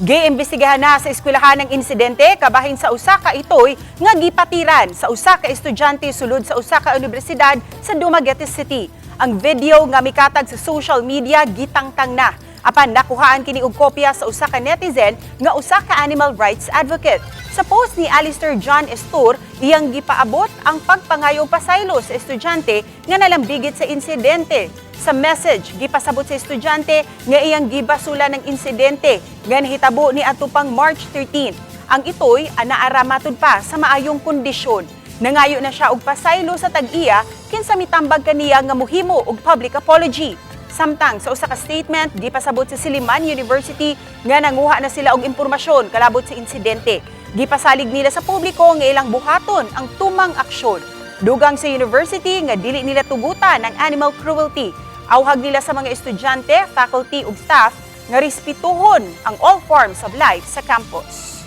Giimbestigahan na sa eskwelahan ng insidente kabahin sa usa ka itoy nga gipatiran sa usa ka estudyante sulod sa usa ka unibersidad sa Dumaguete City. Ang video nga mikatag sa social media gitangtang na. Apan nakuhaan kini og kopya sa usa ka netizen nga usa ka animal rights advocate. Sa post ni Alistair John Estor, iyang gipaabot ang pagpangayong pasaylo sa estudyante nga nalambigit sa insidente. Sa message, gipasabot sa estudyante nga iyang gibasula ng insidente nga nahitabo ni adto pang March 13. Ang itoy anaara matud pa sa maayong kondisyon. Nangayo na siya og pasaylo sa tag-iya kinsa mitambag kaniya nga mohimo og public apology. Samtang sa usa ka statement, gipasabot sa Silliman University nga nanguha na sila og impormasyon kalabot sa insidente. Gipasalig nila sa publiko nga ilang buhaton ang tumang aksyon. Dugang sa university nga dili nila tugutan ang animal cruelty. Awhag nila sa mga estudyante, faculty ug staff nga respetuhon ang all forms of life sa campus.